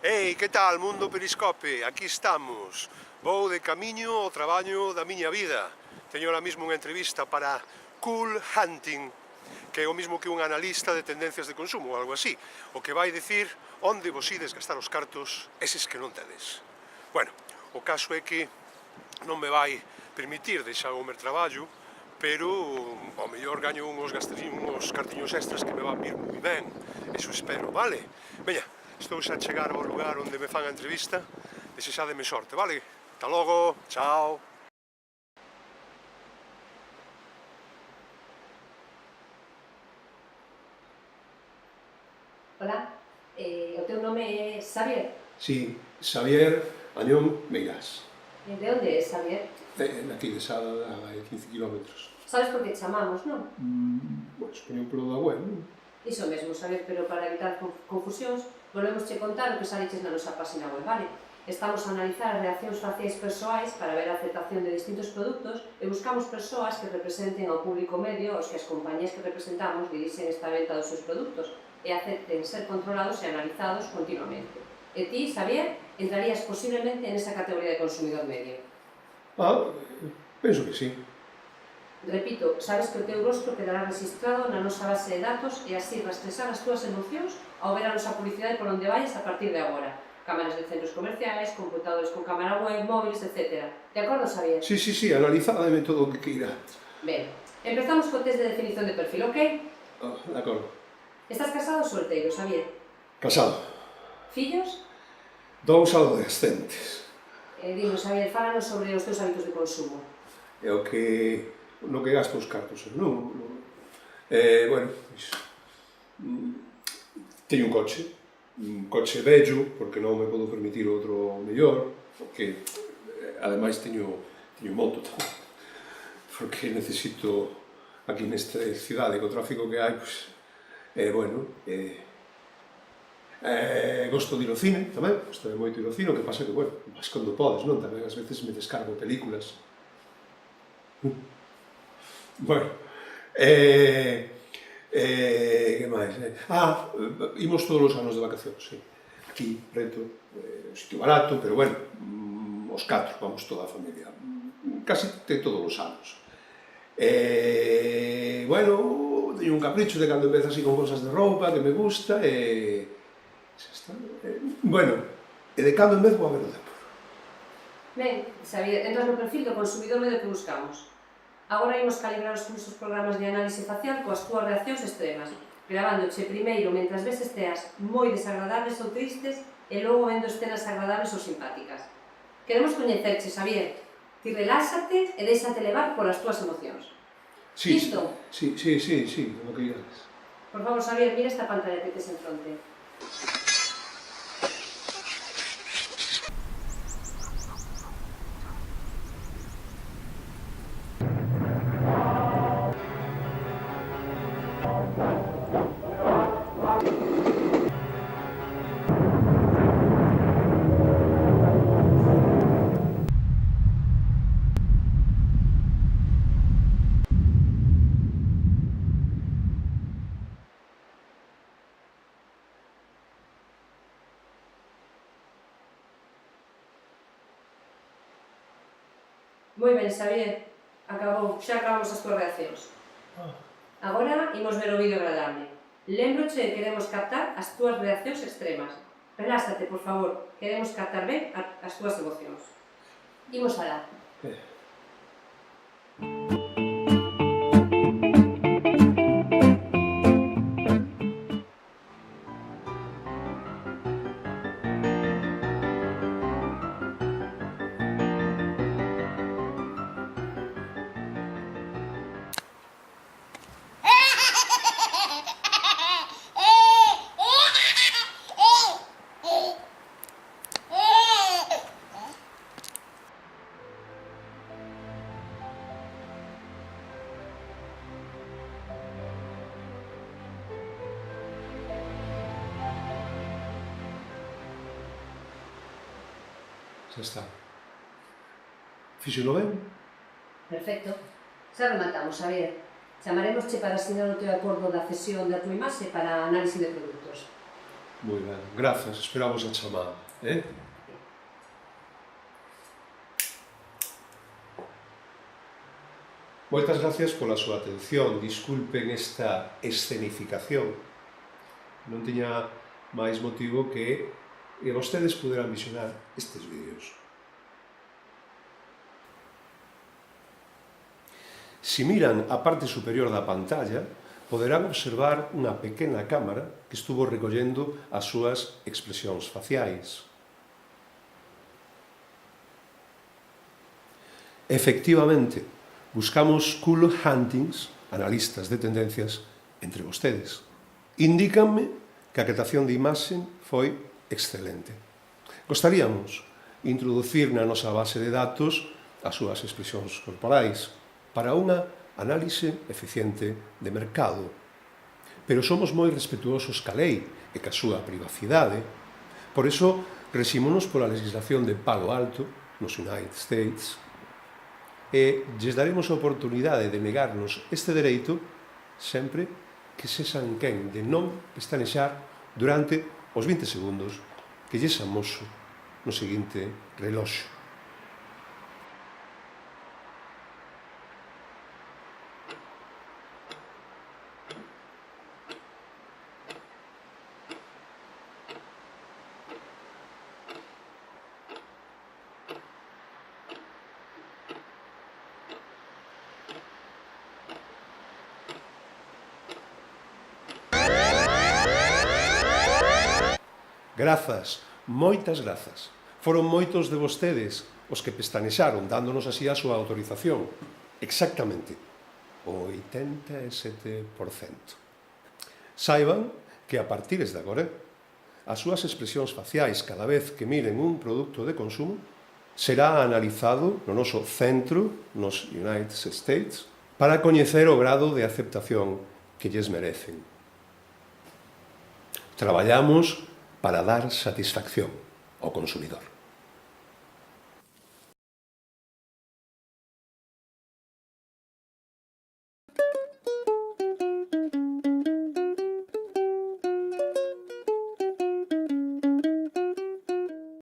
Ei, que tal, mundo Periscope? Aquí estamos. Vou de camiño ao traballo da miña vida. Teño ahora mismo unha entrevista para Cool Hunting, que é o mismo que un analista de tendencias de consumo ou algo así, o que vai dicir onde vos ides gastar os cartos eses que non tedes. Bueno, o caso é que non me vai permitir deixar o meu traballo, pero ao mellor gaño uns cartiños extras que me van vir moi ben. Eso espero, vale? Veña, estou xa a chegar ao lugar onde me fan a entrevista. Desexádeme sorte, vale? Ata logo, chao. Hola, o teu nome é Xavier? Sí, Xavier Añón Meirás. De onde é Xavier? Aquí de Sada, a 15 kilómetros. Sabes por que chamamos, non? Pois, poño polo da web, non? Iso mesmo, Xavier, pero para evitar confusións, volvemos che contar o que saliches na nosa página web, vale? Estamos a analizar as reaccións faciais persoais para ver a aceptación de distintos produtos e buscamos persoas que representen ao público medio aos que as compañías que representamos dirixen esta venta dos seus produtos e acepten ser controlados e analizados continuamente. E ti, Xavier, entrarías posiblemente nesa categoría de consumidor medio. Penso que sí. Repito, sabes que o teu rostro quedará registrado na nosa base de datos e así rastresar as túas emocións ao ver a nosa publicidade por onde vayas a partir de agora. Cámaras de centros comerciais, computadores con cámara web, móviles, etc. De acordo, Xavier? Sí, analizademe todo o que queira. Ben, empezamos co test de definición de perfil, ok? De acordo. Estás casado ou solteiro, Xavier? Casado. Fillos? 2 adolescentes. Dinos, Xavier, fálanos sobre os teus hábitos de consumo. É o que... no que gasto os cartos, non? Bueno, teño un coche vello, porque non me podo permitir outro mellor, porque, ademais, teño moto, porque necesito, aquí nesta cidade, co tráfico que hai, bueno, gosto de ir ao cine, tamén, gosto de moito ir ao cine, o que pasa que, bueno, vas cando podes, non? Tamén, ás veces, me descargo películas. Bueno, que máis? Imos todos os anos de vacacións, sí. Aquí, preto, un sitio barato, pero bueno, os 4, vamos toda a familia. Casi todos os anos. Bueno, teño un capricho de cando empeza así con cosas de roupa que me gusta, xa está. Bueno, e de cando en vez vou a ver o Depor. Ben, Xavier, entras no perfil do consumidor medio que buscamos. Agora imos calibrar os nosos programas de análise facial coas túas reaccións extremas, gravándoche primeiro mentras ves esteas moi desagradables ou tristes e logo vendo escenas agradables ou simpáticas. Queremos coñecerche, Xavier. Ti reláxate e déixate levar polas túas emocións. Listo? Sí, como que irás. Por favor, Xavier, mira esta pantalla que tes en fronte. Moi ben, Xavier. Xa acabamos as túas reaccións. Agora imos ver o vídeo agradable. Lembroche que queremos captar as túas reaccións extremas. Reláxate, por favor. Queremos captar ben as túas emocións. Imos alá. Xa está. Fíxeno ben? Perfecto. Xa rematamos, Xavier. Chamaremosche para asinar o teu acordo da cesión da tua imaxe para análise de produtos. Moi ben, grazas, esperamos a chamada. Moitas gracias pola súa atención. Disculpen esta escenificación. Non tiña máis motivo que vostedes poderán visionar estes vídeos. Se miran a parte superior da pantalla, poderán observar unha pequena cámara que estuvo recollendo as súas expresións faciais. Efectivamente, buscamos cool huntings, analistas de tendencias, entre vostedes. Indícanme que a captación de imaxe foi excelente. Gostaríamos introducir na nosa base de datos as súas expresións corporais para unha análise eficiente de mercado. Pero somos moi respetuosos ca lei e ca súa privacidade. Por iso, rexímonos pola legislación de Palo Alto, nos United States, e lles daremos a oportunidade de negarnos este dereito sempre que sexan quen de non pestanexar durante os 20 segundos que lles amoso no seguinte reloxo. Grazas, moitas grazas. Foron moitos de vostedes os que pestanexaron, dándonos así a súa autorización. Exactamente, o 87%. Saiban que a partir de agora, as súas expresións faciais cada vez que miren un produto de consumo será analizado no noso centro, nos United States, para coñecer o grado de aceptación que lles merecen. Traballamos para dar satisfacción ao consumidor.